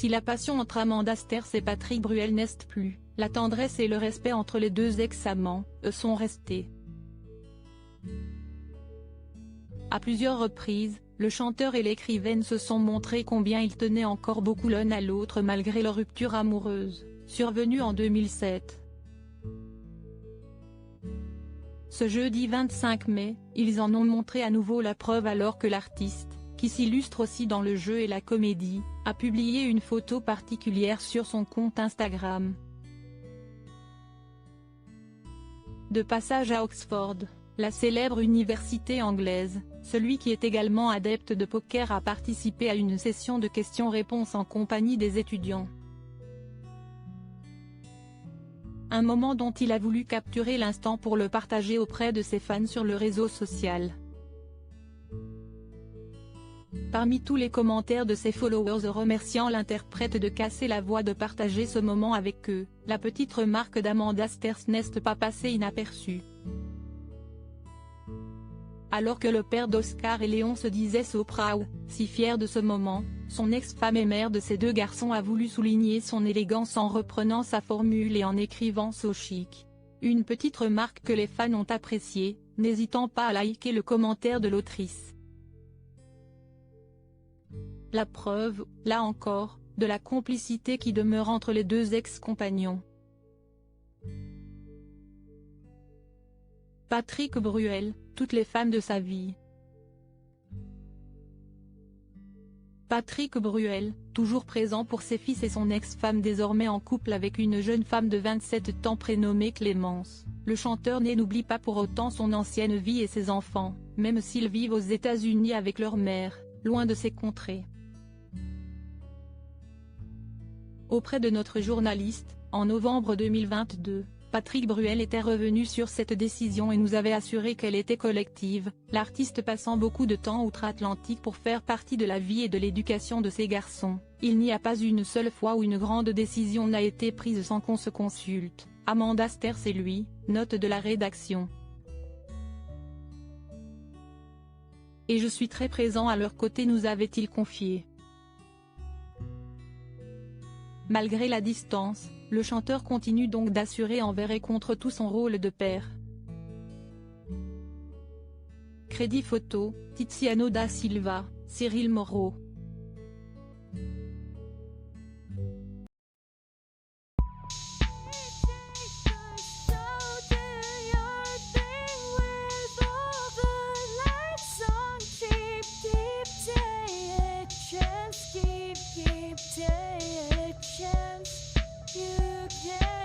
Si la passion entre Amanda Sters et Patrick Bruel n'est plus, la tendresse et le respect entre les deux ex-amants, eux, sont restés. À plusieurs reprises, le chanteur et l'écrivaine se sont montrés combien ils tenaient encore beaucoup l'un à l'autre malgré leur rupture amoureuse, survenue en 2007. Ce jeudi 25 mai, ils en ont montré à nouveau la preuve alors que l'artiste, qui s'illustre aussi dans le jeu et la comédie, a publié une photo particulière sur son compte Instagram. De passage à Oxford, la célèbre université anglaise, celui qui est également adepte de poker a participé à une session de questions-réponses en compagnie des étudiants. Un moment dont il a voulu capturer l'instant pour le partager auprès de ses fans sur le réseau social. Parmi tous les commentaires de ses followers remerciant l'interprète de casser la voix de partager ce moment avec eux, la petite remarque d'Amanda Sters n'est pas passée inaperçue. Alors que le père d'Oscar et Léon se disait so proud, si fier de ce moment, son ex-femme et mère de ses deux garçons a voulu souligner son élégance en reprenant sa formule et en écrivant so chic. Une petite remarque que les fans ont appréciée, n'hésitant pas à liker le commentaire de l'autrice. La preuve, là encore, de la complicité qui demeure entre les deux ex-compagnons. Patrick Bruel, toutes les femmes de sa vie. Patrick Bruel, toujours présent pour ses fils et son ex-femme désormais en couple avec une jeune femme de 27 ans prénommée Clémence, le chanteur n'oublie pas pour autant son ancienne vie et ses enfants, même s'ils vivent aux États-Unis avec leur mère, loin de ces contrées. Auprès de notre journaliste, en novembre 2022, Patrick Bruel était revenu sur cette décision et nous avait assuré qu'elle était collective, l'artiste passant beaucoup de temps outre-Atlantique pour faire partie de la vie et de l'éducation de ses garçons. Il n'y a pas une seule fois où une grande décision n'a été prise sans qu'on se consulte, Amanda Sters et lui, note de la rédaction. Et je suis très présent à leur côté, nous avait-il confié. Malgré la distance, le chanteur continue donc d'assurer envers et contre tout son rôle de père. Crédit photo, Tiziano da Silva, Cyril Moreau. You can